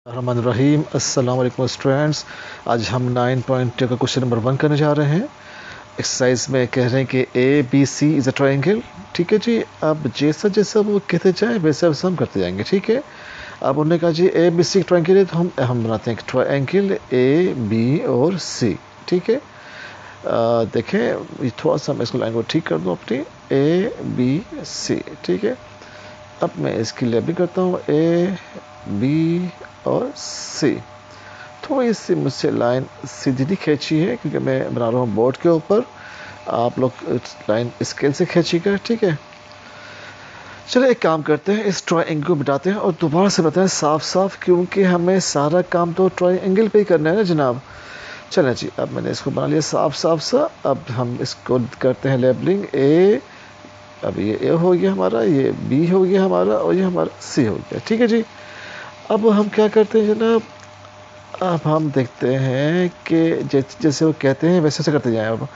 रहमान रहीम। अस्सलाम वालेकुम स्टूडेंट्स। आज हम 9.2 का क्वेश्चन नंबर 1 करने जा रहे हैं। एक्सरसाइज में कह रहे हैं कि A B C is a triangle. ठीक है जी। अब जैसा जैसा वो कहते जाए वैसे वैसे हम करते जाएंगे। ठीक है। अब उन्होंने कहा जी ए बी सी ट्रायंगल है, तो हम बनाते हैं ट्रायंगल ए बी और सी। ठीक है। देखें, ये थोड़ा सा मैं इसको लाइन को ठीक कर दूँ अपनी। A B C. ठीक है। अब मैं इसकी लेबलिंग करता हूँ ए बी और सी। थोड़ी सी मुझसे लाइन सीधी नहीं खींची है क्योंकि मैं बना रहा हूँ बोर्ड के ऊपर। आप लोग लाइन स्केल से खींचिएगा। ठीक है। चलो एक काम करते हैं, इस ट्रायंगल को मिटाते हैं और दोबारा से बताएं साफ साफ, क्योंकि हमें सारा काम तो ट्रायंगल पे ही करना है ना जनाब। चलें जी, अब मैंने इसको बना लिया साफ साफ सा। अब हम इसको करते हैं लेबलिंग ए। अब ये ए हो गया हमारा, ये बी हो गया हमारा और ये हमारा सी हो गया। ठीक है जी। अब हम क्या करते हैं जनाब, अब हम देखते हैं कि जैसे वो कहते हैं वैसे से करते जाएं। अब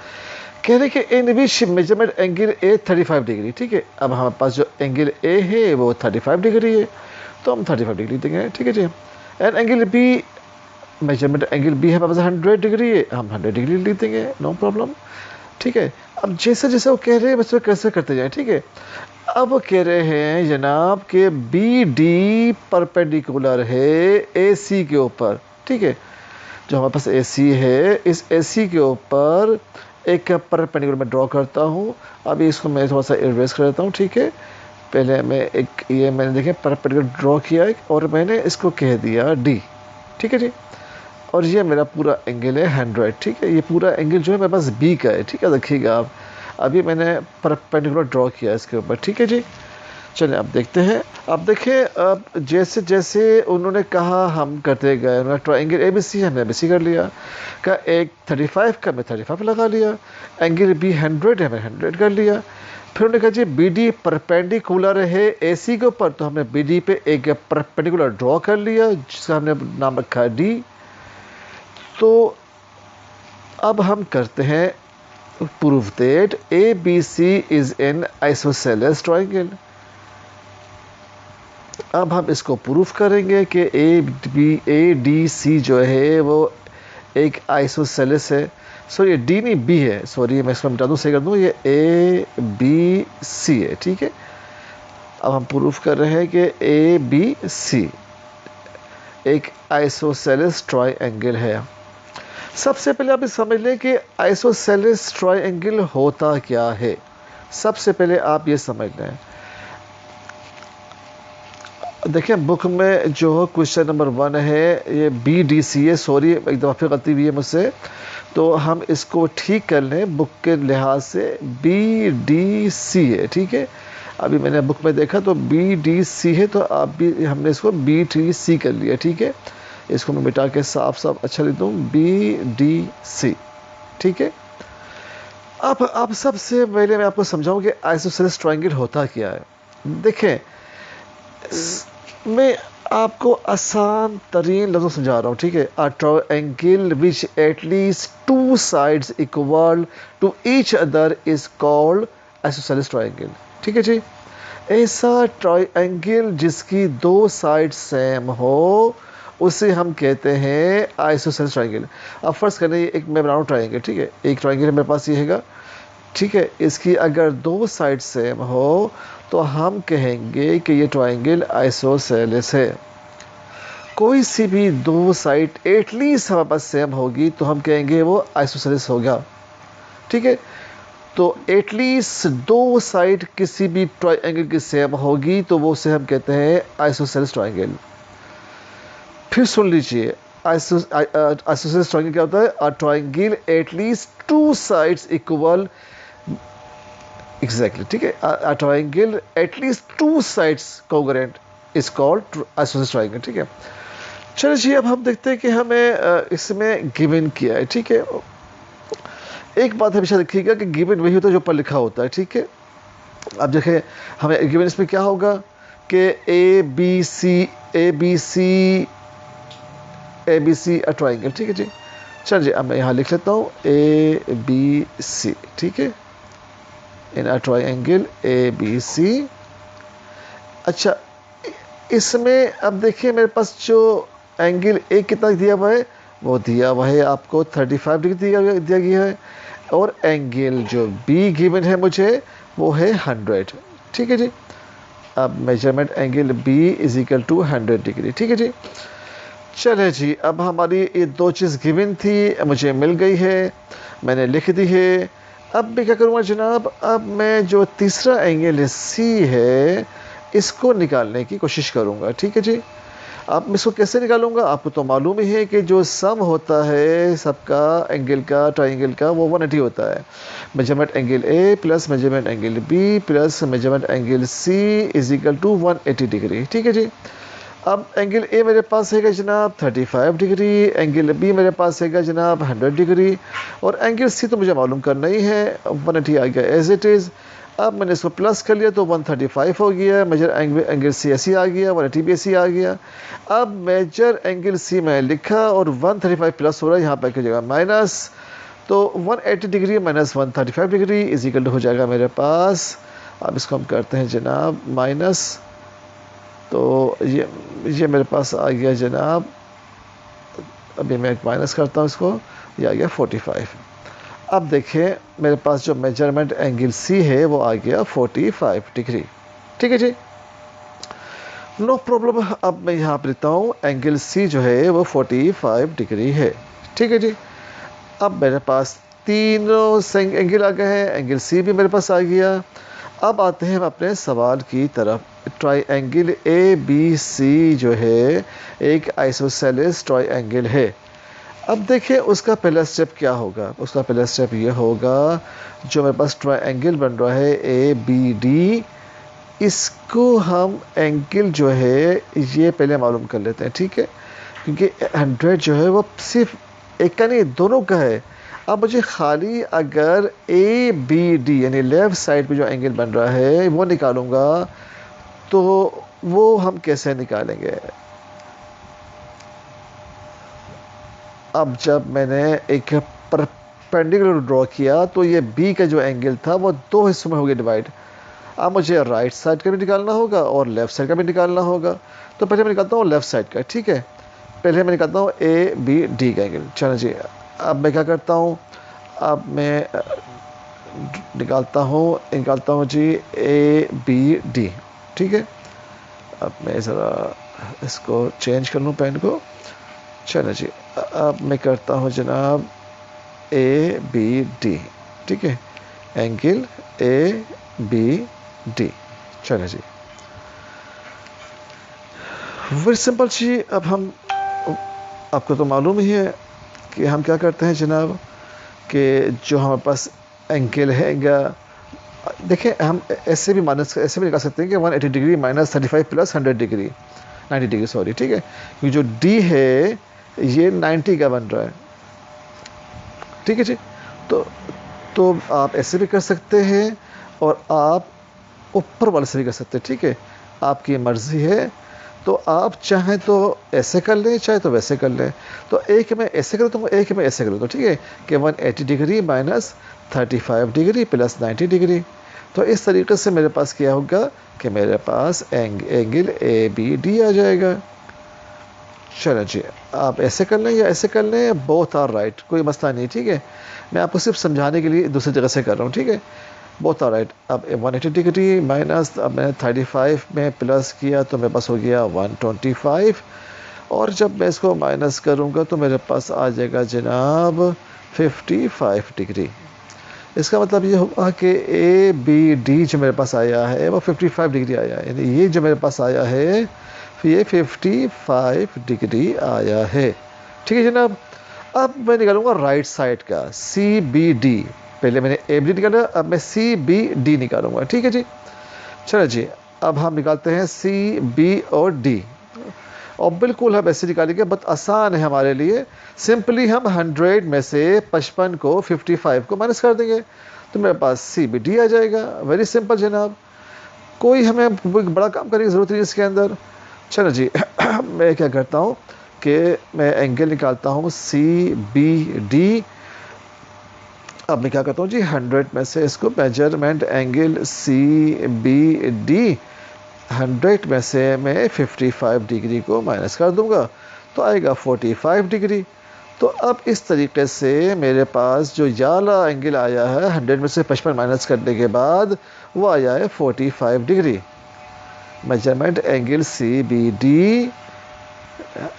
कह रहे हैं कि इन विच मेजरमेंट एंगल ए 35 डिग्री। ठीक है। अब हमारे पास जो एंगल ए है वो 35 डिग्री है, तो हम 35 डिग्री देंगे। ठीक है जी। And angle B, measurement angle B है हमारे पास 100 डिग्री है, हम 100 डिग्री लिख देंगे, नो प्रॉब्लम। ठीक है। अब जैसे जैसे वो कह रहे हैं वैसे कैसे करते जाएं। ठीक है। अब वो कह रहे हैं जनाब कि बी डी परपेंडिकुलर है ए सी के ऊपर। ठीक है। जो हमारे पास ए सी है, इस ए सी के ऊपर एक परपेंडिकुलर मैं ड्रॉ करता हूँ। अभी इसको मैं थोड़ा सा इरेज कर देता हूँ। ठीक है। पहले मैं एक ये मैंने देखे परपेंडिकुलर ड्रॉ किया एक, और मैंने इसको कह दिया डी। ठीक है जी। और ये मेरा पूरा एंगल है 100। ठीक है। ये पूरा एंगल जो है मेरे पास बी का है। ठीक है। देखिएगा आप, अभी मैंने परपेंडिकुलर ड्रॉ किया इसके ऊपर। ठीक है जी। चलिए अब देखते हैं। अब देखिए, अब जैसे जैसे उन्होंने कहा हम करते गए। उन्होंने ट्रायंगल ए बी सी, हमने बी सी कर लिया। का एक 35 का मैं 35 लगा लिया। एंगल बी 100 है, मैं 100 कर लिया। फिर उन्होंने कहा जी बी डी परपेंडिकुलर है ए सी के ऊपर, तो हमने बी डी पे एक परपेंडिकुलर ड्रॉ कर लिया जिसका हमने नाम रखा है डी। तो अब हम करते हैं proof that A B C is an isosceles triangle. अब हम इसको प्रूफ करेंगे कि ए डी सी जो है वो एक आइसोसेलेस है। सॉरी, ये डी नहीं बी है, सॉरी मैं इसको मिटा दूँ, सही कर दूँ, ये ए बी सी है। ठीक है। अब हम प्रूफ कर रहे हैं कि ए बी सी एक आइसोसेलेस ट्रायंगल है। सबसे पहले आप समझ लें कि आइसोसेलेस ट्रायंगल होता क्या है। सबसे पहले आप ये समझ लें। देखिए बुक में जो क्वेश्चन नंबर 1 है ये बी डी सी है, सॉरी एक दफ़ा फिर गलती हुई है मुझसे, तो हम इसको ठीक कर लें। बुक के लिहाज से बी डी सी है। ठीक है। अभी मैंने बुक में देखा तो बी डी सी है, तो आप भी हमने इसको बी डी सी कर लिया। ठीक है। इसको मैं मिटा के साफ साफ अच्छा लिख दूँ, बी डी सी। ठीक है। अब आप सबसे पहले मैं आपको समझाऊं कि आइसोसेलेस ट्रायंगल होता क्या है। देखें, मैं आपको आसान तरीन लफ्ज़ समझा रहा हूँ। ठीक है। A triangle which at least 2 sides equal to each other is called isosceles triangle. ठीक है जी। ऐसा ट्रायंगल जिसकी 2 साइड सेम हो उसे हम कहते हैं आइसोसेलेस ट्रायंगल। अब फर्स्ट करें एक मैं बना रहा हूँ ट्रायंगल। ठीक है। एक ट्रायंगल मेरे पास ये हैगा। ठीक है। इसकी अगर 2 साइड सेम हो तो हम कहेंगे कि ये ट्रायंगल आइसोसेलेस है। कोई सी भी 2 साइड एटलीस्ट हमारे पास सेम होगी तो हम कहेंगे वो आइसोसेलेस होगा। ठीक है। तो एटलीस्ट 2 साइड किसी भी ट्रायंगल की सेम होगी तो वो उसे हम कहते हैं आइसोसेलेस ट्रायंगल। फिर सुन लीजिए, आइसोसेलेस ट्रायंगल क्या होता है? A triangle at least 2 sides equal, exactly. ठीक है। A triangle at least 2 sides congruent is called isosceles triangle. ठीक है। चलिए जी, अब हम देखते हैं कि हमें इसमें गिवन किया है। ठीक है। एक बात हमेशा देखिएगा कि गिवन वही होता है जो ऊपर लिखा होता है। ठीक है। अब देखें हमें गिवन इसमें क्या होगा कि A B C a triangle. ठीक है जी। चलिए अब मैं यहाँ लिख लेता हूँ ए बी सी। ठीक है। In a triangle A B C. अच्छा, इसमें अब देखिए मेरे पास जो एंगल ए कितना दिया हुआ है, वो दिया हुआ है आपको 35 डिग्री दिया गया है, और एंगल जो बी गिवन है मुझे वो है 100। ठीक है जी। अब measurement angle B is equal to 100 degree. ठीक है जी। चले जी, अब हमारी ये दो चीज़ गिवन थी, मुझे मिल गई है, मैंने लिख दी है। अब मैं क्या करूँगा जनाब, अब मैं जो तीसरा एंगल सी है इसको निकालने की कोशिश करूँगा। ठीक है जी। अब मैं इसको कैसे निकालूंगा, आपको तो मालूम ही है कि जो सम होता है सबका एंगल का, ट्राइंगल का, वो 180 होता है। Measurement angle A plus measurement angle B plus measurement angle C is equal to 180 degree. ठीक है जी। अब एंगल ए मेरे पास है जनाब 35 डिग्री, एंगल बी मेरे पास है जनाब 100 डिग्री, और एंगल सी तो मुझे मालूम करना ही है, 180 आ गया एज इट इज़। अब मैंने इसको प्लस कर लिया तो 135 हो गया, मेजर एंगल सी ऐसी आ गया, 180 भी ऐसी आ गया। अब मेजर एंगल सी मैं लिखा और 135 प्लस हो रहा है, यहाँ पर की जगह माइनस, तो 180 degree minus 135 degree is equal हो जाएगा मेरे पास। अब इसको हम करते हैं जनाब माइनस, तो ये मेरे पास आ गया जनाब, अभी मैं एक माइनस करता हूँ इसको, ये आ गया 45। अब देखें मेरे पास जो मेजरमेंट एंगल सी है वो आ गया 45 डिग्री। ठीक है जी, नो प्रॉब्लम। अब मैं यहाँ पर लिखता हूँ एंगल सी जो है वो 45 डिग्री है। ठीक है जी। अब मेरे पास तीनों एंगल आ गए हैं, एंगल सी भी मेरे पास आ गया। अब आते हैं हम अपने सवाल की तरफ। ट्राइंगल ए बी सी जो है एक आइसोसेलेस ट्राइंगल है। अब देखिए उसका पहला स्टेप क्या होगा, उसका पहला स्टेप ये होगा, जो मेरे पास ट्राइंगल बन रहा है ए बी डी, इसको हम एंगल जो है ये पहले मालूम कर लेते हैं। ठीक है, क्योंकि 100 जो है वो सिर्फ एक का नहीं दोनों का है। अब मुझे खाली अगर ए बी डी यानी लेफ़्ट साइड पे जो एंगल बन रहा है वो निकालूंगा, तो वो हम कैसे निकालेंगे। अब जब मैंने एक परपेंडिकुलर ड्रॉ किया तो ये बी का जो एंगल था वो दो हिस्सों में हो गया डिवाइड। अब मुझे राइट साइड का भी निकालना होगा और लेफ़्ट साइड का भी निकालना होगा। तो पहले मैं निकालता हूँ लेफ़्ट साइड का। ठीक है, पहले मैं निकालता हूँ ए बी डी का एंगल। चलो जी, अब मैं क्या करता हूँ, अब मैं निकालता हूँ जी ए बी डी। ठीक है, अब मैं ज़रा इसको चेंज कर लूँ पेन को। चलो जी, अब मैं करता हूँ जनाब ए बी डी। ठीक है, एंगल ए बी डी। चलो जी, वेरी सिंपल जी। अब हम, आपको तो मालूम ही है कि हम क्या करते हैं जनाब, कि जो हमारे पास एंगल है, देखें हम ऐसे भी निकाल सकते हैं कि 180 degree minus 35 plus 100 degree 90 degree, sorry. ठीक है, क्योंकि जो डी है ये 90 का बन रहा है। ठीक है जी, तो आप ऐसे भी कर सकते हैं और आप ऊपर वाले से भी कर सकते हैं। ठीक है, आपकी मर्ज़ी है। तो आप चाहें तो ऐसे कर लें, चाहे तो वैसे कर लें। तो एक मैं ऐसे करूँ तो एक मैं ऐसे करूँ, तो ठीक है कि 180 degree minus 35 degree plus 90 degree. तो इस तरीके से मेरे पास क्या होगा कि मेरे पास एंगल ए बी डी आ जाएगा। चलो जी, आप ऐसे कर लें या ऐसे कर लें, बोथ आर राइट, कोई मसला नहीं। ठीक है, मैं आपको सिर्फ समझाने के लिए दूसरी जगह से कर रहा हूँ। ठीक है, बोथ आर राइट। अब 180 डिग्री माइनस, अब मैंने 35 में प्लस किया तो मेरे पास हो गया 125, और जब मैं इसको माइनस करूँगा तो मेरे पास आ जाएगा जनाब 55 डिग्री। इसका मतलब ये होगा कि ए बी डी जो मेरे पास आया है वो 55 डिग्री आया है, यानी ये जो मेरे पास आया है ये 55 डिग्री आया है। ठीक है जनाब, अब मैं निकालूंगा राइट साइड का सी बी डी। पहले मैंने ए बी डी निकाला, अब मैं सी बी डी निकालूंगा। ठीक है जी, चलो जी, अब हम निकालते हैं सी बी और डी, और बिल्कुल हम ऐसे निकालेंगे, बहुत आसान है हमारे लिए। सिंपली हम 100 में से 55 को 55 को माइनस कर देंगे तो मेरे पास सी बी डी आ जाएगा। वेरी सिंपल जनाब, कोई हमें बड़ा काम करने की ज़रूरत नहीं इसके अंदर। चलो जी, मैं क्या करता हूँ कि मैं एंगल निकालता हूँ सी बी डी। अब मैं क्या करता हूँ जी, 100 में से इसको measurement angle C B D 100 में से मैं 55 डिग्री को माइनस कर दूंगा तो आएगा 45 डिग्री। तो अब इस तरीके से मेरे पास जो ये वाला एंगल आया है 100 में से 55 माइनस करने के बाद वो आया है 45 degree. Measurement angle C B D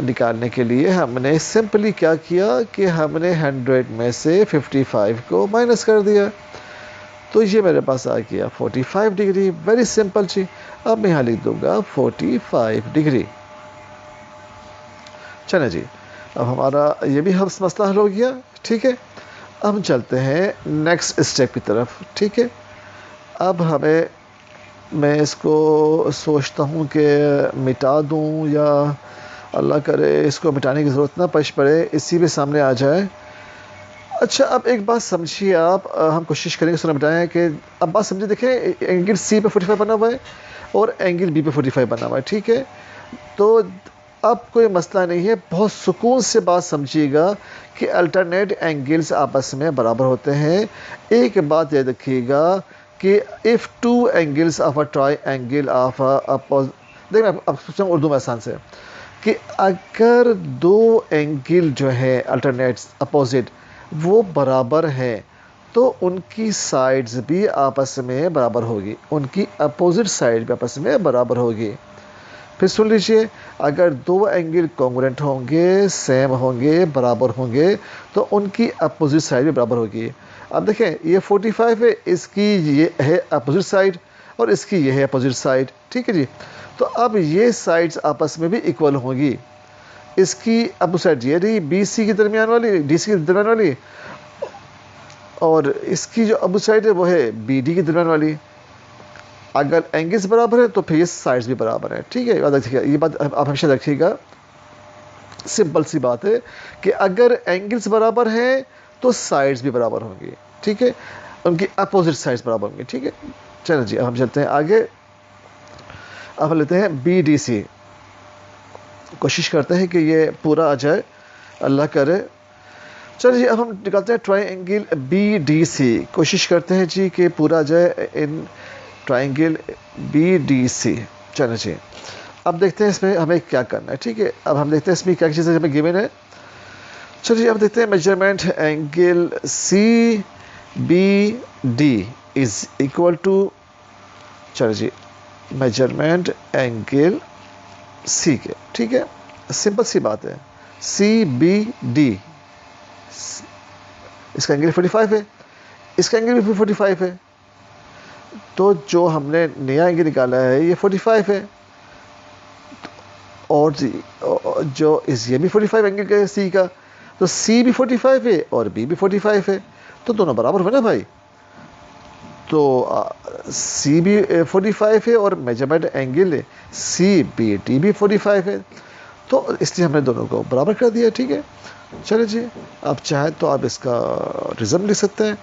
निकालने के लिए हमने सिंपली क्या किया कि हमने 100 में से 55 को माइनस कर दिया, तो ये मेरे पास आ गया 45 डिग्री। वेरी सिंपल जी। अब मैं यहाँ लिख दूंगा 45 डिग्री। चले जी, अब हमारा ये भी हम मसला हल हो गया। ठीक है, अब हम चलते हैं नेक्स्ट स्टेप की तरफ। ठीक है, अब मैं इसको सोचता हूँ कि मिटा दूँ या अल्लाह करे इसको मिटाने की ज़रूरत ना पेश पड़े, इसी भी सामने आ जाए। अच्छा, अब एक बात समझिए आप, हम कोशिश करेंगे इसको मिटाएं कि अब बात समझिए। देखें, एंगल सी पे 45 बना हुआ है और एंगल बी पे 45 बना हुआ है। ठीक है, तो अब कोई मसला नहीं है। बहुत सुकून से बात समझिएगा कि अल्टरनेट एंगल्स आपस में बराबर होते हैं। एक बात याद रखिएगा कि if two angles of a try angle of देखिए, अब सोचता हूँ उर्दू में आसान से कि अगर दो एंगल जो है अल्टरनेट्स अपोजिट वो बराबर हैं तो उनकी साइड्स भी आपस में बराबर होगी, उनकी अपोजिट साइड भी आपस में बराबर होगी। फिर सुन लीजिए, अगर दो एंगल कॉन्ग्रुएंट होंगे, सेम होंगे, बराबर होंगे, तो उनकी अपोजिट साइड भी बराबर होगी। अब देखें, ये 45 है, इसकी ये है अपोजिट साइड और इसकी ये है अपोजिट साइड। ठीक है जी, तो अब ये साइड्स आपस में भी इक्वल होंगी। इसकी अपोजिट साइड ये रही बी सी के दरमियान वाली, डी सी के दरमियान वाली, और इसकी जो अपोजिट साइड है वो है बी डी के दरमियान वाली। अगर एंगल्स बराबर है तो फिर ये साइड्स भी बराबर है। ठीक है, याद रखिएगा, ये बात आप हमेशा रखिएगा। सिंपल सी बात है कि अगर एंगल्स बराबर हैं तो साइड्स भी बराबर होंगी। ठीक है, उनकी अपोजिट साइड्स बराबर होंगी। ठीक है, चलो जी, अब हम चलते हैं आगे। अब लेते हैं बी डी सी, कोशिश करते हैं कि ये पूरा आ जाए, अल्लाह करे। चलिए जी, अब हम निकालते हैं ट्राइंगल बी डी सी। कोशिश करते हैं जी कि पूरा आ जाए in triangle B D C. चलो जी, अब देखते हैं इसमें हमें क्या करना है। ठीक है, अब हम देखते हैं इसमें क्या चीज़ें हमें गिवन है। चलिए अब देखते हैं measurement angle C B D is equal to, चलो जी, मेजरमेंट एंगल सी के। ठीक है, सिंपल सी बात है, सी बी डी, इसका एंगल 45 है, इसका एंगल भी 45 है, तो जो हमने नया एंगल निकाला है ये 45 है, और जो ये भी 45 एंगल का है सी का, तो सी भी 45 है और बी भी 45 है, तो दोनों बराबर हुए ना भाई। तो सी भी 45 है और measurement angle C B T भी 45 है, तो इसलिए हमने दोनों को बराबर कर दिया। ठीक है, चलिए जी, आप चाहे तो आप इसका रीज़न लिख सकते हैं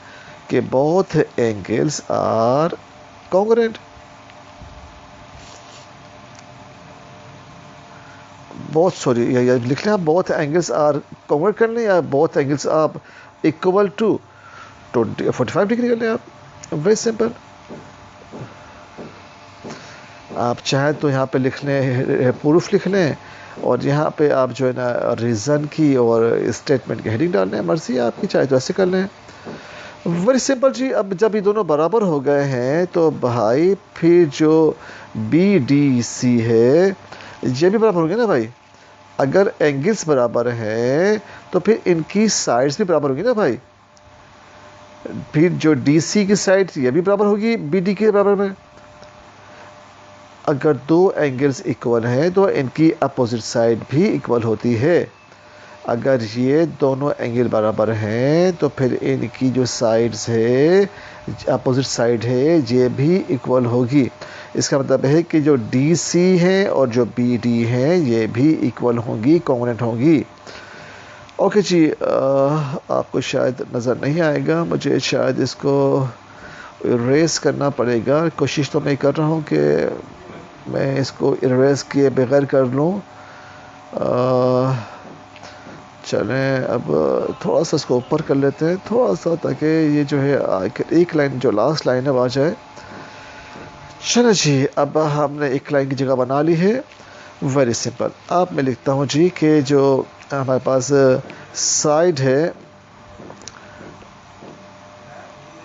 कि बोथ एंगल्स आर कॉन्ग्रुएंट। बहुत सॉरी, या लिख लें आप बोथ एंगल्स आर कॉन्ग्रुएंट कर लें, या बोथ एंगल्स आप इक्वल टू 45 डिग्री कर लें आप। Very simple. आप चाहे तो यहाँ पे लिख लें, प्रूफ लिख लें, और यहाँ पे आप जो है ना रीज़न की और स्टेटमेंट की हेडिंग डाल लें, मर्जी आपकी, चाहे तो ऐसे कर लें। वेरी सिंपल जी। अब जब ये दोनों बराबर हो गए हैं तो भाई फिर जो बी डी सी है ये भी बराबर होंगे ना भाई। अगर एंगल्स बराबर हैं तो फिर इनकी साइड्स भी बराबर होंगी ना भाई। फिर जो डी सी की साइड ये भी बराबर होगी बी डी के बराबर में। अगर दो एंगल्स इक्वल हैं तो इनकी अपोजिट साइड भी इक्वल होती है। अगर ये दोनों एंगल बराबर हैं तो फिर इनकी जो साइड्स है, अपोजिट साइड है, ये भी इक्वल होगी। इसका मतलब है कि जो डी सी है और जो बी डी है ये भी इक्वल होंगी, कॉन्ग्रुएंट होंगी। ओके जी, आपको शायद नज़र नहीं आएगा, मुझे शायद इसको इरेज करना पड़ेगा। कोशिश तो मैं कर रहा हूँ कि मैं इसको इरेज किए बगैर कर लूँ। चलें, अब थोड़ा सा इसको ऊपर कर लेते हैं थोड़ा सा, ताकि ये जो है एक लाइन, जो लास्ट लाइन है, आ जाए। चलो जी, अब हमने एक लाइन की जगह बना ली है। Very simple. अब मैं लिखता हूँ जी कि जो हमारे पास साइड है,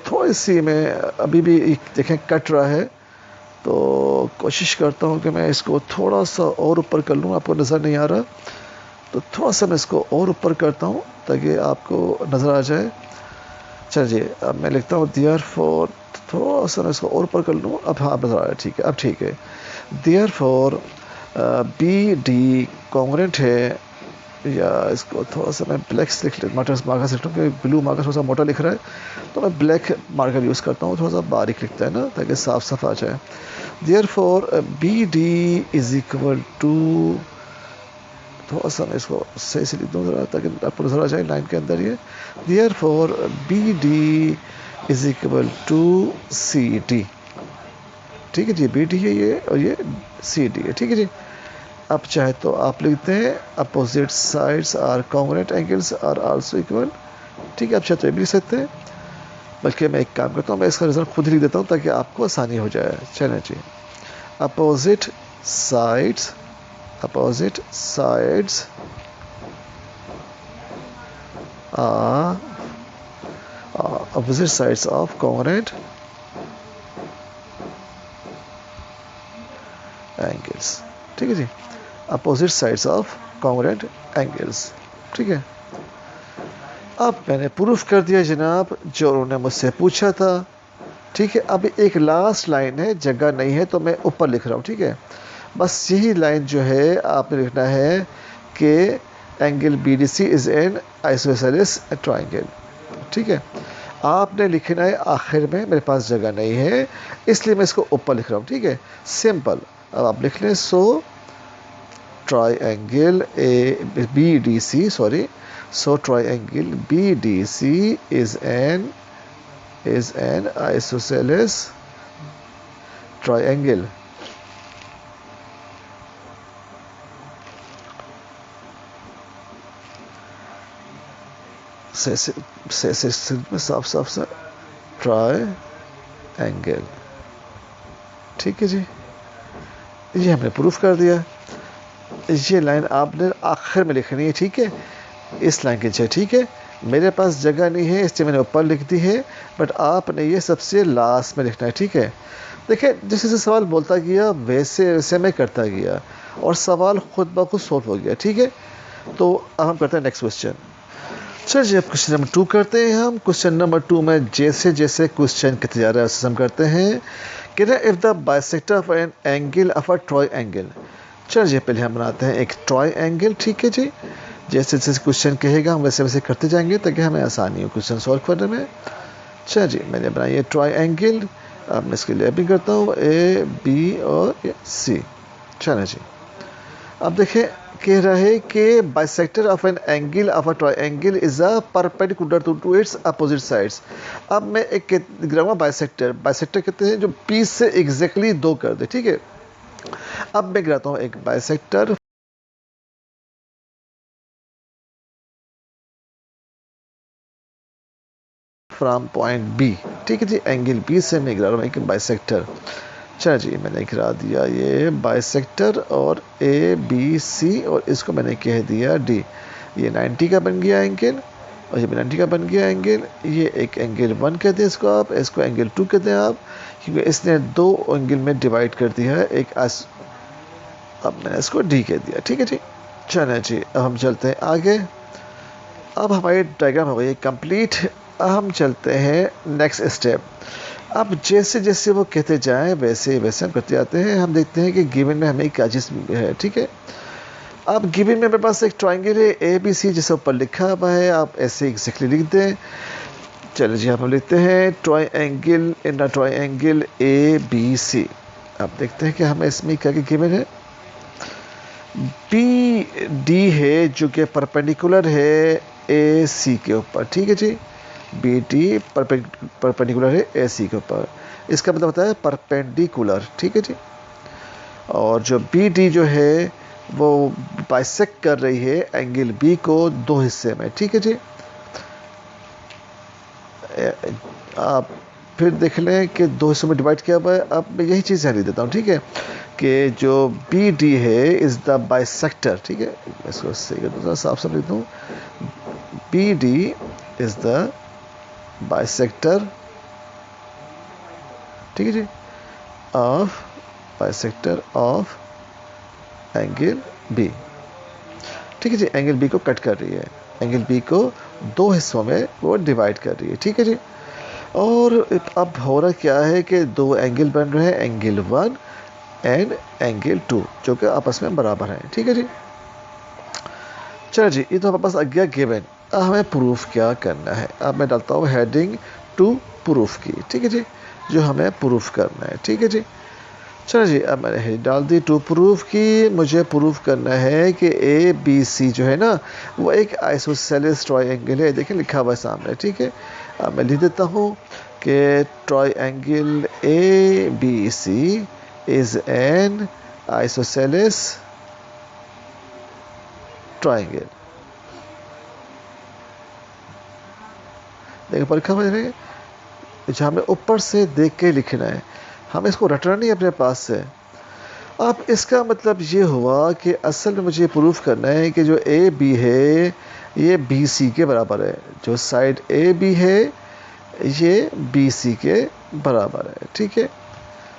थोड़ी सी मैं अभी भी देखें कट रहा है, तो कोशिश करता हूँ कि मैं इसको थोड़ा सा और ऊपर कर लूँ। आपको नज़र नहीं आ रहा तो थोड़ा सा मैं इसको और ऊपर करता हूँ ताकि आपको नज़र आ जाए। चलिए अब मैं लिखता हूँ देयर फॉर, थोड़ा सा मैं इसको और ऊपर कर लूँ। अब हाँ नज़र आ रहा है, ठीक है, अब ठीक है। Therefore B D congruent है, या इसको थोड़ा सा मैं ब्लैक लिख मार्कर से लिखता हूँ क्योंकि ब्लू मार्कर थोड़ा सा मोटा लिख रहा है, तो मैं ब्लैक मार्कर यूज़ करता हूँ, थोड़ा सा बारीक लिखता है ना ताकि साफ साफ आ जाए। Therefore B D is equal to, थोड़ा सा मैं इसको सही से लिख दूँ ज़रा ताकि आपको नजर आ जाए लाइन के अंदर ये। Therefore B D is equal to C D, ठीक है जी, बी डी है ये और ये सी डी है, ठीक है जी। अब चाहे तो आप लिखते हैं opposite sides are congruent angles are also equal, ठीक है, आप चाहे तो ये भी लिख सकते हैं। बल्कि मैं एक काम करता हूँ, मैं इसका रिजल्ट खुद ही लिख देता हूँ ताकि आपको आसानी हो जाए। चलें जी, opposite sides, opposite sides are opposite sides of congruent angles, ठीक है जी, opposite sides of congruent angles, ठीक है। अब मैंने प्रूफ कर दिया जनाब जो उन्होंने मुझसे पूछा था, ठीक है। अब एक लास्ट लाइन है, जगह नहीं है तो मैं ऊपर लिख रहा हूँ, ठीक है। बस यही लाइन जो है आपने लिखना है कि angle B D C is an isosceles triangle, ठीक है। आपने लिखना है आखिर में, मेरे पास जगह नहीं है इसलिए मैं इसको ऊपर लिख रहा हूँ, ठीक है, सिंपल। अब आप लिख लें so triangle A B D C, sorry, so triangle B D C is an isosceles triangle, से साफ साफ से ट्राइंगल, ठीक है जी। ये हमने प्रूफ कर दिया। ये लाइन आपने आखिर में लिखनी है, ठीक है, इस लाइन के नीचे, ठीक है। मेरे पास जगह नहीं है इसलिए मैंने ऊपर लिख दी है, बट आपने ये सबसे लास्ट में लिखना है, ठीक है। देखिए जैसे जैसे सवाल बोलता गया वैसे वैसे मैं करता गया और सवाल खुद ब खुद सॉल्व हो गया, ठीक है। तो अब हम करते हैं नेक्स्ट क्वेश्चन। चलिए अब क्वेश्चन नंबर 2 करते हैं हम। क्वेश्चन नंबर 2 में जैसे जैसे क्वेश्चन कहते जा रहा है हम करते हैं कि if the bisector of an angle of a triangle. चलिए पहले हम बनाते हैं एक ट्रायंगल, ठीक है जी। जैसे जैसे क्वेश्चन कहेगा हम वैसे वैसे करते जाएंगे ताकि हमें आसानी हो क्वेश्चन सॉल्व करने में। चलिए मैंने बनाई है ट्रायंगल, अब मैं इसके लेबलिंग करता हूँ ए बी और सी। चलिए जी, अब देखें कह रहा है कि bisector of an angle of a triangle is a perpendicular to its opposite sides. अब मैं एक गिराऊंगा बाइसेक्टर, बाइसेक्टर कहते हैं जो पी से एग्जैक्टली दो कर दे, ठीक है। अब मैं गिराता हूँ एक बाइसेक्टर फ्रॉम पॉइंट बी, ठीक है जी, एंगल बी से मैं गिरा रहा हूँ एक बाइसेक्टर। चलिए जी मैंने गिरा दिया ये बाइसेक्टर और ए बी सी और इसको मैंने कह दिया डी। ये 90 का बन गया एंगल और ये 90 का बन गया एंगल। ये एक एंगल 1 कहते हैं इसको, आप इसको एंगल 2 कहते हैं आप, क्योंकि इसने दो एंगल में डिवाइड कर दिया है एक अब मैंने इसको डी कह दिया, ठीक है जी। चलिए जी अब हम चलते हैं आगे। अब हमारी डायग्राम हो गई कंप्लीट। हम चलते हैं नेक्स्ट स्टेप। अब जैसे जैसे वो कहते जाएं वैसे वैसे हम करते जाते हैं। हम देखते हैं कि गिवन में हमें क्या चीज़ है, ठीक है। अब गिवन में मेरे पास एक ट्रायंगल है ए बी सी जैसे ऊपर लिखा हुआ है, आप ऐसे एग्जैक्टली लिख दें। चलिए जी हम लिखते हैं triangle in the triangle A B C. अब देखते हैं कि हमें इसमें क्या क्या गिवन है। बी डी है जो कि परपेंडिकुलर है ए सी के ऊपर, ठीक है जी। बी डी परपेंडिकुलर है ए सी के ऊपर, इसका मतलब होता है परपेंडिकुलर, ठीक है जी। और जो बी डी जो है वो बाइसेक्ट कर रही है एंगल बी को दो हिस्से में, ठीक है जी। आप फिर देख लें कि दो हिस्सों में डिवाइड किया हुआ है। अब मैं यही चीज़ यहाँ लिख देता हूँ, ठीक है, कि जो बी डी है इज़ द बाइसेक्टर, ठीक है, इसको सही कर दूँ, साफ साफ लिख दूँ, B D is the bisector, ठीक है जी, of bisector of angle B, ठीक है जी। एंगल बी को कट कर रही है, एंगल बी को दो हिस्सों में वो डिवाइड कर रही है, ठीक है जी। और अब हो रहा क्या है कि दो एंगल बन रहे हैं, एंगल 1 एंड एंगल 2, जो कि आपस में बराबर हैं, ठीक है जी। चलो जी, ये तो हमारे पास आ गया गिवन। अब हमें प्रूफ क्या करना है। अब मैं डालता हूँ हेडिंग टू प्रूफ की, ठीक है जी, जो हमें प्रूफ करना है, ठीक है जी। चलो जी, अब मैंने हेडिंग डाल दी टू प्रूफ की। मुझे प्रूफ करना है कि ए बी सी जो है ना, वो एक आइसोसेलेस ट्रायंगल है। देखिए लिखा हुआ है सामने, ठीक है। अब मैं लिख देता हूँ कि triangle A B C is an isosceles triangle. देखिए पर लिखा हुआ है, जो हमें ऊपर से देख के लिखना है, हमें इसको रटना नहीं अपने पास से। अब इसका मतलब ये हुआ कि असल में मुझे प्रूफ करना है कि जो ए बी है ये बी सी के बराबर है, जो साइड ए बी है ये बी सी के बराबर है, ठीक है।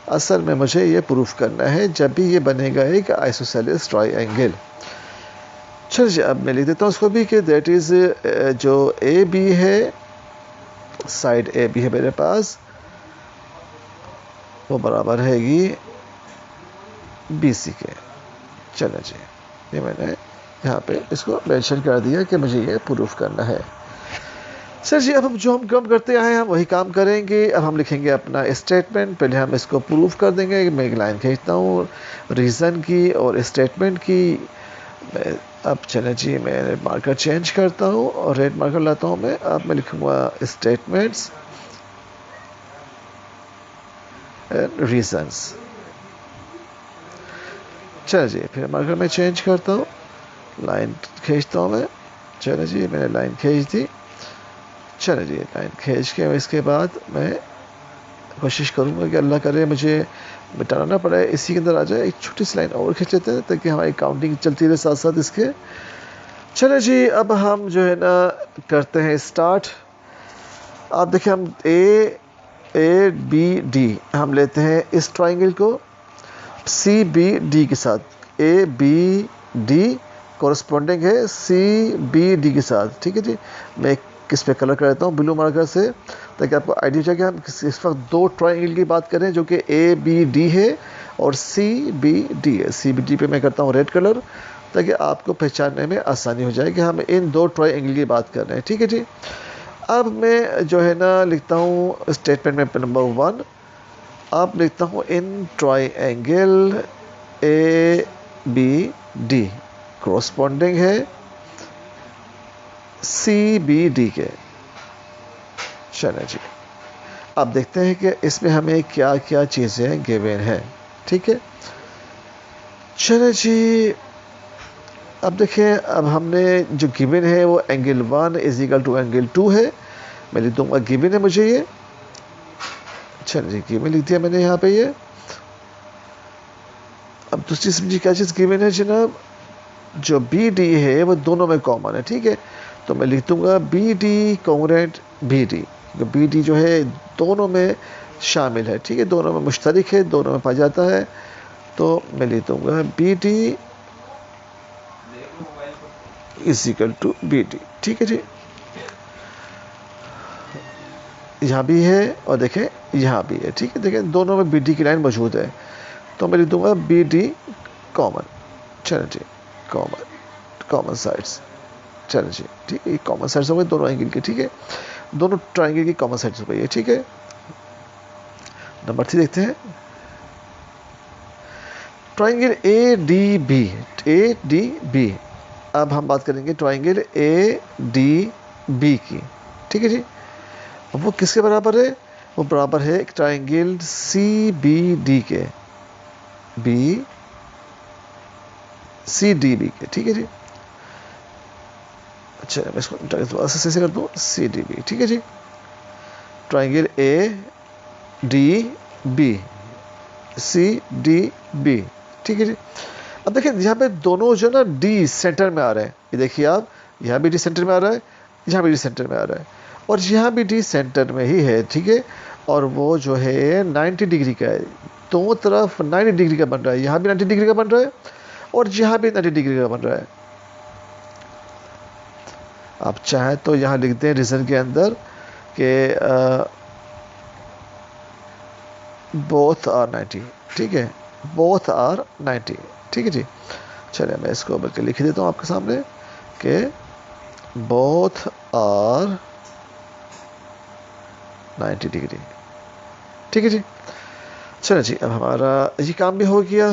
असल में मुझे ये प्रूफ करना है जब भी ये बनेगा एक आइसोसेलेस ट्रायंगल। चल जी, अब मैं लिख देता हूँ उसको भी कि दैट इज़ जो ए बी है, साइड ए बी है मेरे पास, वो बराबर हैगी बी सी के। चलो जी, ये मैंने यहाँ पे इसको मेंशन कर दिया कि मुझे ये प्रूफ करना है। सर जी, अब हम जो हम काम करते आए हैं हम वही काम करेंगे। अब हम लिखेंगे अपना स्टेटमेंट। पहले हम इसको प्रूफ कर देंगे। मैं एक लाइन खींचता हूँ रीज़न की और स्टेटमेंट की। मैं अब चले जी, मैं मार्कर चेंज करता हूँ और रेड मार्कर लाता हूँ मैं। अब मैं लिखूँगा स्टेटमेंट्स एंड रीजंस। चलो जी, फिर मार्कर मैं चेंज करता हूँ, लाइन खींचता हूँ मैं। चलो जी, मैंने लाइन खींच दी। चलो जी, लाइन खींच के इसके बाद मैं कोशिश करूँगा कि अल्लाह करे मुझे मिटाना ना पड़े, इसी के अंदर आ जाए। एक छोटी सी लाइन और खींच लेते हैं ताकि हमारी काउंटिंग चलती रहे साथ साथ इसके। चलो जी, अब हम जो है ना करते हैं स्टार्ट। आप देखिए, हम ए बी डी हम लेते हैं इस ट्राइंगल को सी बी डी के साथ। ए बी डी कॉरस्पॉन्डिंग है सी बी डी के साथ, ठीक है जी। मैं किस पे कलर कर देता हूँ ब्लू मार्कर से, ताकि आपको आइडिया हो जाए कि हम इस वक्त दो ट्राइंगल की बात करें जो कि ए बी डी है और सी बी डी है। सी बी डी पे मैं करता हूँ रेड कलर, ताकि आपको पहचानने में आसानी हो जाए कि हम इन दो ट्राइंगल की बात कर रहे हैं, ठीक है जी। अब मैं जो है ना लिखता हूँ स्टेटमेंट में नंबर 1, अब लिखता हूँ in triangle A B D corresponding है सी बी डी के। चलो जी, अब देखते हैं कि इसमें हमें क्या क्या चीज़ें गिवन है, ठीक है। चलो जी, अब देखिए, अब हमने जो गिवन है वो angle 1 is equal to angle 2 है। मैं लिख दूंगा गिवन है मुझे ये। चलो जी, गिवन लिख दिया मैंने यहाँ पे ये। अब दूसरी समझिए क्या चीज़ गिवन है जनाब, जो बी डी है वो दोनों में कॉमन है, ठीक है। तो मैं लिख दूंगा B D congruent B D, क्योंकि बी डी जो है दोनों में शामिल है, ठीक है, दोनों में मुश्तरक है, दोनों में पाया जाता है। तो मैं लिख दूंगा B D is equal to B D, ठीक है जी। यहाँ भी है और देखें यहाँ भी है, ठीक है, देखें दोनों में बी डी की लाइन मौजूद है। तो मैं लिख दूंगा बी डी कॉमन। चलो जी, कॉमन साइड्स। चलो जी, ठीक है, कॉमन साइड्स हो गए दोनों एंगल के, ठीक है, दोनों ट्राइंगल की कॉमन साइड्स हो गई है, ठीक है। नंबर 3 देखते हैं, ट्राइंगल ए डी बी। अब हम बात करेंगे ट्राइंगल ए डी बी की, ठीक है जी। वो किसके बराबर है? वो बराबर है एक ट्राइंगल सी बी डी के, बी सी डी बी के, ठीक है जी। अच्छा, मैं इसको ऐसे कर दूँ सी डी बी, ठीक है जी। Triangle A D B, C D B, ठीक है जी। अब देखिए यहाँ पे दोनों जो ना डी सेंटर में आ रहे हैं, ये देखिए आप, यहाँ भी डी सेंटर में आ रहा है, यहाँ भी डी सेंटर में आ रहा है, और यहाँ भी डी सेंटर में ही है, ठीक है। और वो जो है 90 डिग्री का है, दोनों तरफ 90 डिग्री का बन रहा है, यहाँ भी 90 डिग्री का बन रहा है और यहाँ भी 90 डिग्री का बन रहा है। आप चाहें तो यहाँ लिख दें रीजन के अंदर कि बोथ आर 90, ठीक है, बोथ आर 90, ठीक है जी। चलिए मैं इसको बल्कि लिख देता हूँ आपके सामने कि बोथ आर 90 डिग्री, ठीक है जी। चलिए जी, अब हमारा ये काम भी हो गया।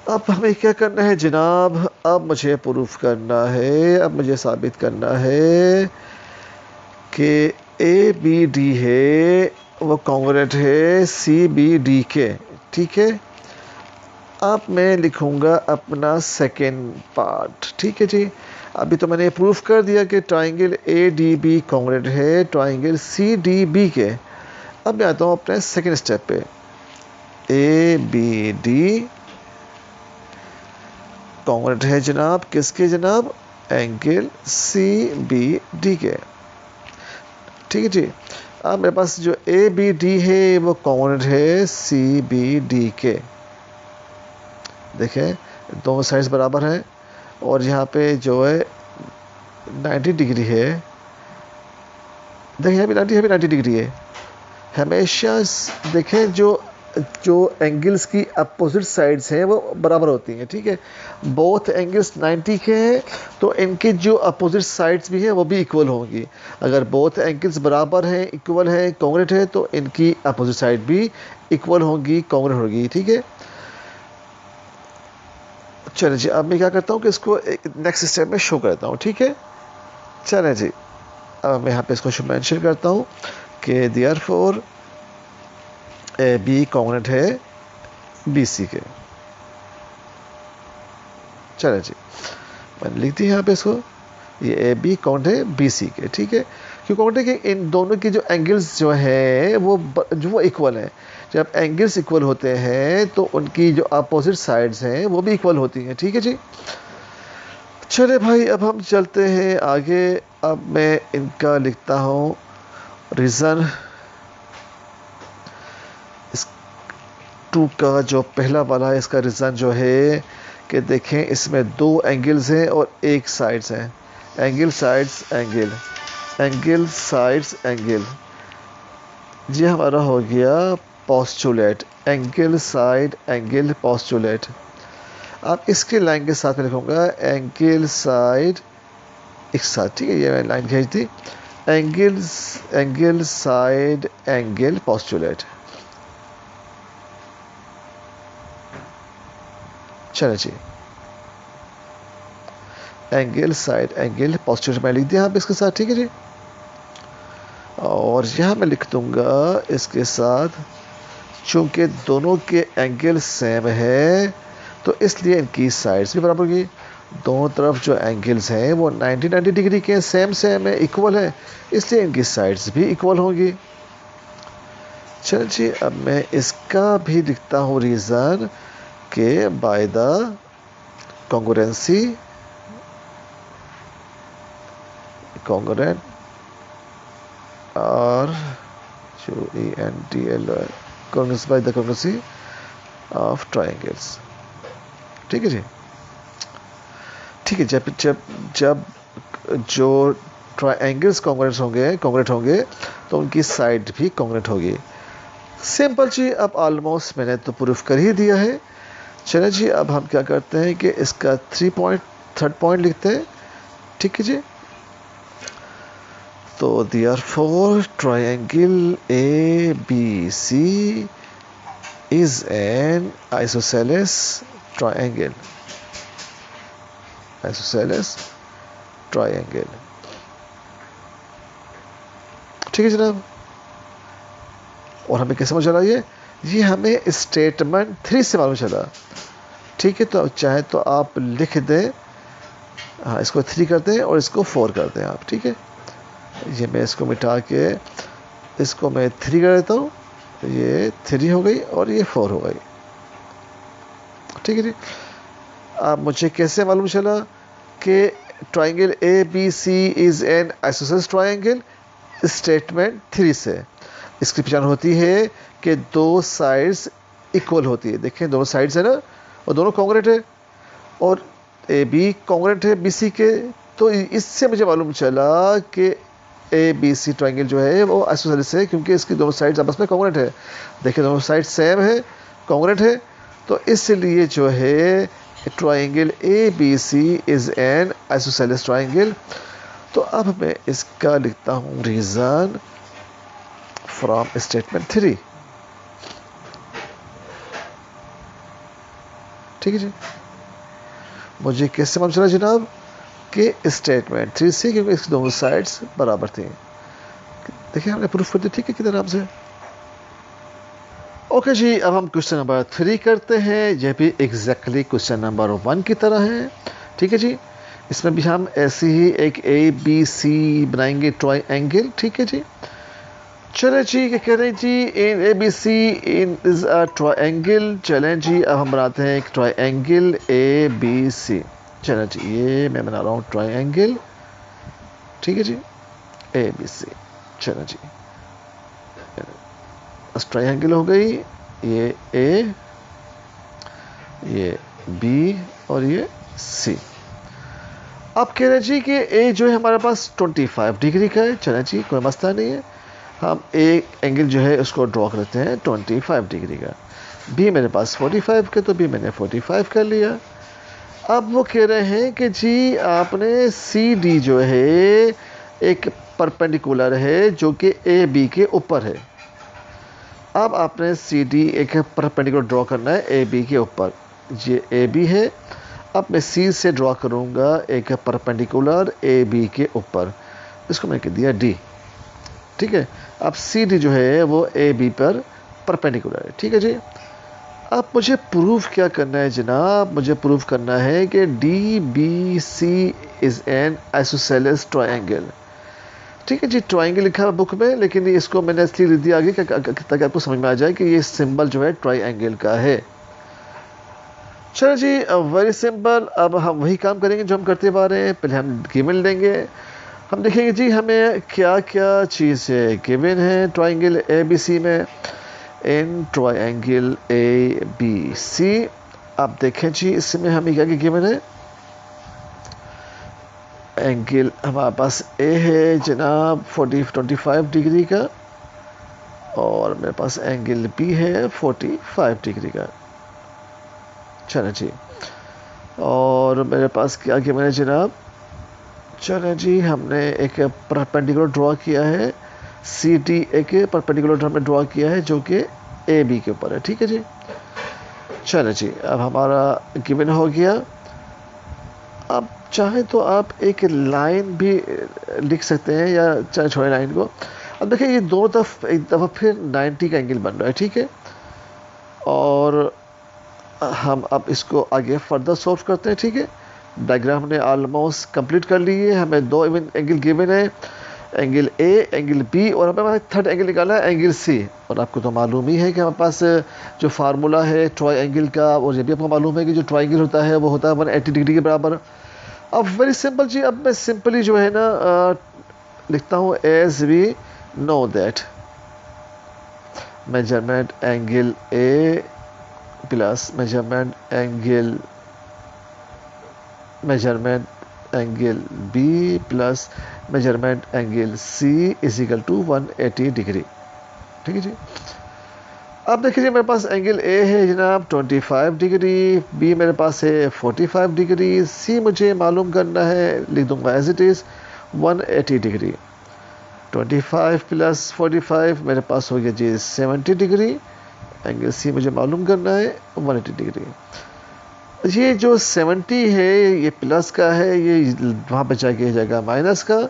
अब हमें क्या करना है जनाब, अब मुझे प्रूफ करना है, अब मुझे साबित करना है कि ए बी डी है वो कॉन्ग्रुएंट है सी बी डी के, ठीक है। अब मैं लिखूंगा अपना सेकेंड पार्ट, ठीक है जी। अभी तो मैंने प्रूफ कर दिया कि triangle A D B congruent है ट्राइंगल सी डी बी के। अब मैं आता हूँ अपने सेकेंड स्टेप पे, ए बी डी कॉन्ग्रुएंट है जनाब किसके जनाब, एंगल सी बी डी के, ठीक है जी। अब मेरे पास जो ए बी डी है वो कॉन्ग्रुएंट है सी बी डी के, देखें दोनों साइड्स बराबर हैं और यहाँ पे जो है 90 डिग्री है, देखिए यहाँ भी 90 डिग्री है। हमेशा देखें जो एंगल्स की अपोजिट साइड्स हैं वो बराबर होती हैं, ठीक है। बोथ एंगल्स 90 के हैं तो इनकी जो अपोजिट साइड्स भी हैं वो भी इक्वल होंगी। अगर बोथ एंगल्स बराबर हैं, इक्वल हैं, कॉन्ग्रुएंट है तो इनकी अपोजिट साइड भी इक्वल होंगी, कॉन्ग्रुएंट होगी, ठीक है। चलिए जी, अब मैं क्या करता हूँ कि इसको नेक्स्ट स्टेप में शो करता हूँ, ठीक है। चलें जी, अब मैं यहाँ पे इसको मेंशन करता हूँ कि देयरफॉर ए बी कॉन्ग्रुएंट है बी सी के। चलें जी, मैंने लिख दी यहाँ पे इसको, ये ए बी कॉन्ग्रुएंट है बी सी के, ठीक है। क्यों कॉन्ग्रुएंट है कि इन दोनों की जो एंगल्स जो है वो इक्वल है। जब एंगल्स इक्वल होते हैं तो उनकी जो अपोजिट साइड्स हैं वो भी इक्वल होती हैं, ठीक है जी। चले भाई, अब हम चलते हैं आगे। अब मैं इनका लिखता हूँ रीज़न। इस 2 का जो पहला वाला है इसका रीज़न जो है कि देखें इसमें 2 एंगल्स हैं और एक साइड्स हैं, angle sides angle, angle sides angle, ये हमारा हो गया postulate, angle side angle postulate. आप इसके लाइन के साथ में लिखूंगा एंगल साइड एक साथ, ठीक है, ये मैंने लाइन खींच दी, एंगल साइड एंगल पोस्टुलेट। चलो जी, एंगल साइड एंगल पोस्टुलेट मैं लिख दिया यहाँ पे इसके साथ, ठीक है जी। और यहाँ मैं लिख दूंगा इसके साथ, चूंकि दोनों के एंगल सेम है तो इसलिए इनकी साइड्स भी बराबर होगी। दोनों तरफ जो एंगल्स हैं वो 90 डिग्री के सेम है, इक्वल है, इसलिए इनकी साइड्स भी इक्वल होंगी। चल जी, अब मैं इसका भी लिखता हूँ रीज़न के बाय द कॉन्ग्रुएंसी, कॉन्ग्रुएंट और जो ENTL by the congruency of triangles, ठीक है जी। ठीक है, जब जो ट्राइंगल्स कॉन्ग्रुएंट होंगे तो उनकी साइड भी कॉन्ग्रुएंट होगी। सिंपल जी, अब ऑलमोस्ट मैंने तो प्रूफ कर ही दिया है। चलिए जी, अब हम क्या करते हैं कि इसका थर्ड पॉइंट लिखते हैं, ठीक है जी। तो therefore triangle ABC is an isosceles triangle, isosceles triangle, ठीक है जनाब। और हमें कैसे मालूम चला ये हमें स्टेटमेंट 3 से मालूम चला, ठीक है। तो चाहे तो आप लिख दें, हाँ, इसको 3 कर दें और इसको 4 कर दें आप, ठीक है। ये मैं इसको मिटा के इसको मैं 3 कर देता हूँ ये 3 हो गई और ये 4 हो गई। ठीक है जी। अब मुझे कैसे मालूम चला कि triangle A B C is an isosceles triangle? Statement 3 से। इसकी पहचान होती है कि दो साइड्स इक्वल होती है। देखें दोनों साइड्स है ना, और दोनों कॉन्ग्रेट है, और ए बी कॉन्ग्रेट है बी सी के। तो इससे मुझे मालूम चला कि ए बी सी ट्राइंगल जो है वो आइसोसेलेस है, क्योंकि इसकी दोनों साइड्स आपस में कॉन्ग्रेट है। देखिए दोनों साइड सेम है, कॉन्ग्रेट है, तो इसलिए जो है triangle A B C is an isosceles triangle. तो अब मैं इसका लिखता हूँ रीज़न फ्रॉम स्टेटमेंट 3। ठीक है जी। मुझे कैसे मालूम चला जनाब कि स्टेटमेंट 3 से, क्योंकि इसकी दोनों साइड्स बराबर थी। देखिए हमने प्रूफ कर दिया। ठीक है, कितने आराम से। ओके जी, अब हम क्वेश्चन नंबर 3 करते हैं। यह भी एग्जैक्टली क्वेश्चन नंबर 1 की तरह है। ठीक है जी। इसमें भी हम ऐसे ही एक ए बी सी बनाएंगे ट्राइंगल। ठीक है जी। चले जी, क्या कह रहे हैं जी, in A B C in is a triangle. चलें जी, अब हम बनाते हैं एक ट्राइंगल ए बी सी। चलें जी, ये मैं बना रहा हूँ ट्राइंगल। ठीक है जी, ए बी सी। चलें जी, ट्राइंगल हो गई। ये ए, ये बी और ये सी। अब कह रहे हैं जी कि ए जो है हमारे पास 25 डिग्री का है। चलें जी, कोई मसला नहीं है। हम एक एंगल जो है उसको ड्रॉ करते हैं 25 डिग्री का। बी मेरे पास 45 का, तो बी मैंने 45 कर लिया। अब वो कह रहे हैं कि जी आपने सी डी जो है एक परपेंडिकुलर है जो कि ए बी के ऊपर है। अब आपने सी डी एक परपेंडिकुलर ड्रॉ करना है ए बी के ऊपर। ये ए बी है। अब मैं सी से ड्रॉ करूँगा एक परपेंडिकुलर ए बी के ऊपर। इसको मैंने कह दिया डी। ठीक है। अब सी डी जो है वो ए बी पर परपेंडिकुलर है। ठीक है जी। अब मुझे प्रूफ क्या करना है जनाब? मुझे प्रूफ करना है कि D B C is an isosceles triangle. ठीक है जी। ट्राइंगल लिखा है बुक में, लेकिन इसको मैंने इसलिए लिख दिया आगे ताकि आपको समझ में आ जाए कि ये सिंबल जो है ट्राइंगल का है। चलो जी, वेरी सिंपल। अब हम वही काम करेंगे जो हम करते आ रहे हैं। पहले हम गिवन लेंगे। हम देखेंगे जी हमें क्या क्या चीज़ है गिवन है ट्राइंगल ए बी सी में। इन ट्राइंगल ए बी सी, आप देखें जी इसमें हमें क्या क्या गिवन है। एंगल हमारे पास ए है जनाब 25 डिग्री का, और मेरे पास एंगल बी है 45 डिग्री का। चलें जी, और मेरे पास क्या गिवन है जनाब? चलें जी, हमने एक परपेंडिकुलर ड्रॉ किया है। सी डी एक परपेंडिकुलर हमने ड्रॉ किया है जो कि ए बी के ऊपर है। ठीक है जी। चलें जी, अब हमारा गिवन हो गया। अब चाहे तो आप एक लाइन भी लिख सकते हैं, या चाहे छोड़े लाइन को। अब देखिए ये दो तरफ एक दफ़ा फिर 90 का एंगल बन रहा है। ठीक है। और हम अब इसको आगे फर्दर सॉल्व करते हैं। ठीक है। डायग्राम हमने ऑलमोस्ट कंप्लीट कर ली है। हमें दो इवन एंगल गिवन है, एंगल ए, एंगल बी, और हमें थर्ड एंगल निकालना है एंगल सी। और आपको तो मालूम ही है कि हमारे पास जो फार्मूला है ट्राइंगल का, और ये भी आपको मालूम है कि जो ट्राइंगल होता है वो होता है 180 डिग्री के बराबर। अब वेरी सिंपल जी, अब मैं सिंपली जो है ना लिखता हूँ as we know that measurement angle A plus measurement angle B plus measurement angle C is equal to 180 degree. ठीक है जी। अब देखिए मेरे पास एंगल ए है जनाब 25 डिग्री, बी मेरे पास है 45 डिग्री, सी मुझे मालूम करना है, लिख दूंगा as it is 180 degree. 25 plus 45 मेरे पास हो गया जी 70 डिग्री। एंगल सी मुझे मालूम करना है 180 डिग्री। ये जो 70 है ये प्लस का है, ये वहाँ पर जाके जाएगा माइनस का।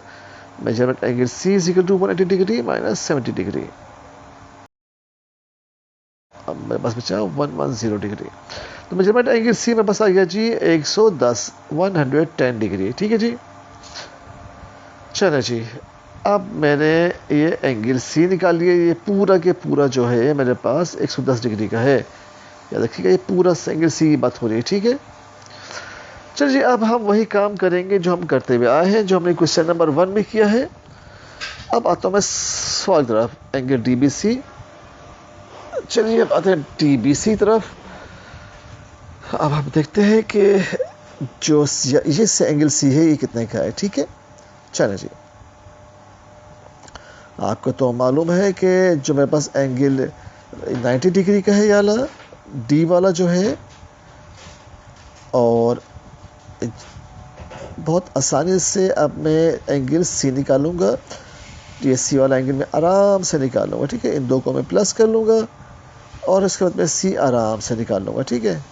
Measurement angle C is equal to 180 degree minus 70 degree. अब मेरे पास बचा 110 डिग्री। तो मेजरमेंट एंगल सी मेरे पास आ गया जी 110 डिग्री। ठीक है जी। चलो जी, अब मैंने ये एंगल सी निकाल लिया, ये पूरा के पूरा जो है मेरे पास 110 डिग्री का है। याद रखिएगा ये पूरा एंगल सी की बात हो रही है, ठीक है। चलिए अब हम वही काम करेंगे जो हम करते हुए आए हैं, जो हमने क्वेश्चन नंबर 1 में किया है। अब आता हूँ मैं सवाल की तरफ, एंगल डी बी सी। चलिए अब आते हैं डी बी सी तरफ। अब हम देखते हैं कि जो ये एंगल सी है ये कितने का है, ठीक है। चलिए जी, आपको तो मालूम है कि जो मेरे पास एंगल 90 डिग्री का है ये वाला डी वाला जो है, और बहुत आसानी से अब मैं एंगल सी निकालूंगा। ये सी वाला एंगल मैं आराम से निकाल लूँगा, ठीक है। इन दो को मैं प्लस कर लूँगा और उसके बाद मैं सी आराम से निकाल लूँगा, ठीक है।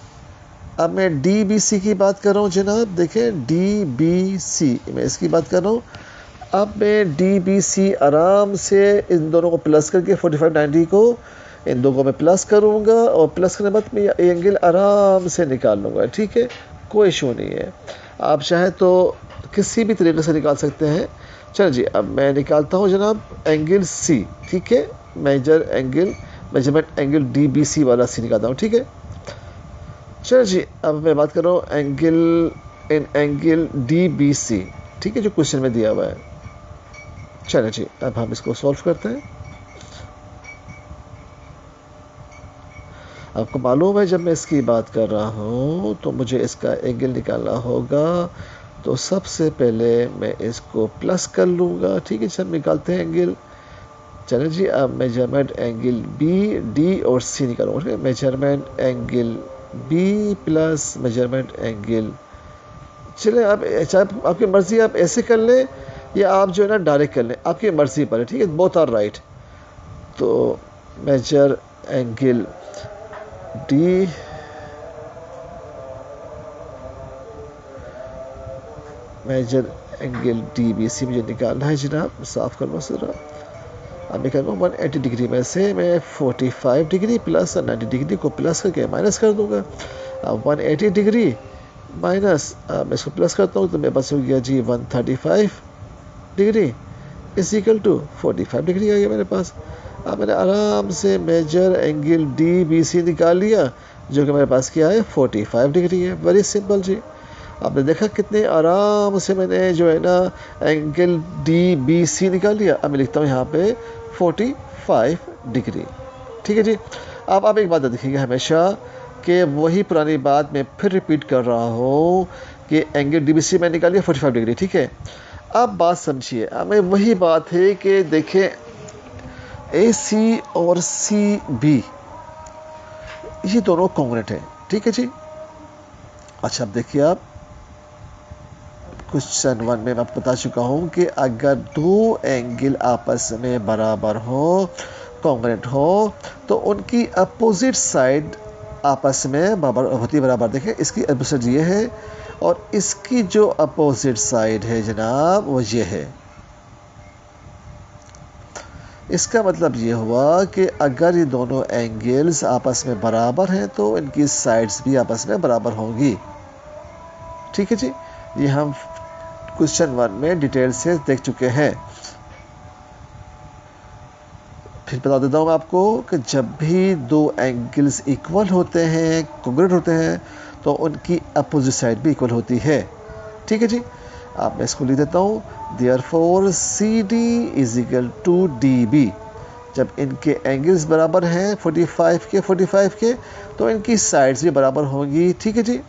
अब मैं डी बी सी की बात कर रहा हूँ जनाब, देखें डी बी सी मैं इसकी बात कर रहा हूँ। अब मैं डी बी सी आराम से इन दोनों को प्लस करके 45 90 को इन दो को मैं प्लस करूँगा और प्लस करने के बाद मैं ये एंगल आराम से निकाल लूँगा, ठीक है। कोई इशू नहीं है, आप चाहें तो किसी भी तरीके से निकाल सकते हैं। चलिए जी, अब मैं निकालता हूँ जनाब एंगल सी, ठीक है। Measurement angle D B C वाला सी निकालता हूँ, ठीक है। चलिए जी, अब मैं बात कर रहा हूँ एंगल डी बी सी, ठीक है, जो क्वेश्चन में दिया हुआ है। चलिए जी, अब हम इसको सॉल्व करते हैं। आपको मालूम है जब मैं इसकी बात कर रहा हूँ तो मुझे इसका एंगल निकालना होगा, तो सबसे पहले मैं इसको प्लस कर लूँगा, ठीक है। जब निकालते हैं एंगल, चलिए जी, अब मेजरमेंट एंगल बी डी और सी निकालूंगा, ठीक है। Measurement angle B plus measurement angle, चलिए आप चाहे आपकी मर्ज़ी, आप ऐसे कर लें या आप जो है ना डायरेक्ट कर लें, आपकी मर्ज़ी पर है, ठीक है। Both are right. तो measure angle D measure angle D B C मुझे निकालना है जनाब। साफ करना जरा। अब मैं करूँगा 180 डिग्री में से मैं 45 डिग्री प्लस 90 डिग्री को प्लस करके माइनस कर दूंगा। अब 180 डिग्री माइनस मैं इसको प्लस करता हूँ तो मेरे पास हो गया जी 135 degree is equal to 45 degree आ गया मेरे पास। अब मैंने आराम से measure angle D B C निकाल लिया, जो कि मेरे पास क्या है 45 डिग्री है। वेरी सिंपल जी। आपने देखा कितने आराम से मैंने जो है ना एंगल डी बी सी निकाल लिया। अब मैं लिखता हूँ यहाँ पे 45 डिग्री, ठीक है जी। अब आप एक बात देखिएगा हमेशा कि वही पुरानी बात मैं फिर रिपीट कर रहा हूँ कि एंगल डी बी सी मैंने निकाल लिया 45 डिग्री, ठीक है। अब बात समझिए, अब मैं वही बात है कि देखें ए सी और सी बी ये दोनों कॉन्ग्रेंट हैं, ठीक है जी। अच्छा अब देखिए, आप क्वेश्चन 1 में मैं आपको बता चुका हूँ कि अगर दो एंगल आपस में बराबर हो, कॉन्ग्रेंट हो, तो उनकी अपोजिट साइड आपस में बराबर। देखें इसकी अपोजिट ये है और इसकी जो अपोजिट साइड है जनाब वो ये है। इसका मतलब ये हुआ कि अगर ये दोनों एंगल्स आपस में बराबर हैं तो इनकी साइड्स भी आपस में बराबर होंगी, ठीक है जी। ये हम क्वेश्चन 1 में डिटेल से देख चुके हैं। फिर बता देता हूँ आपको कि जब भी दो एंगल्स इक्वल होते हैं, कॉन्ग्रुएंट होते हैं, तो उनकी अपोजिट साइड भी इक्वल होती है, ठीक है जी। अब मैं इसको लिख देता हूँ, therefore C D is equal to D B. जब इनके एंगल्स बराबर हैं 45 के, तो इनकी साइड्स भी बराबर होंगी, ठीक है जी।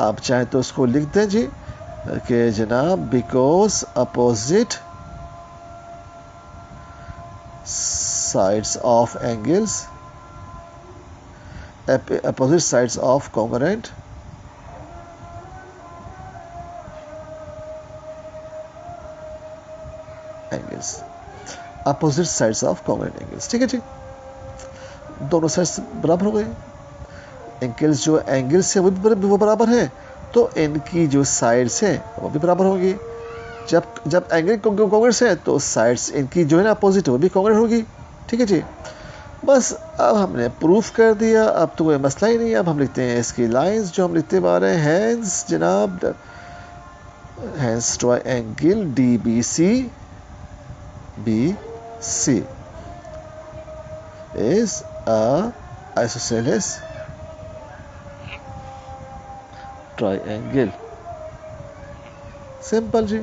आप चाहें तो उसको लिख दें जी कि जनाब because opposite sides of angles, opposite sides of congruent angles, opposite sides of congruent angles, ठीक है जी। दोनों साइड्स बराबर हो गए, एंगल्स जो एंगल्स है वो बराबर है, तो इनकी जो साइड्स हैं वो भी बराबर होंगी। जब एंगल कॉन्ग्रुएंट है तो साइड्स इनकी जो है ना अपोजिट वो भी कॉन्ग्रुएंट होगी, ठीक है जी। बस अब हमने प्रूफ कर दिया, अब तो कोई मसला ही नहीं है। अब हम लिखते हैं इसकी लाइंस जो हम लिखते आ रहे हैं, हैंस जनाब hence triangle DBC BC is a isosceles triangle. Simple जी,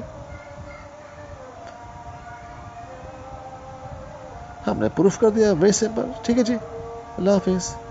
हमने प्रूफ कर दिया, वेरी सिंपल। ठीक है जी, अल्लाह हाफिज़।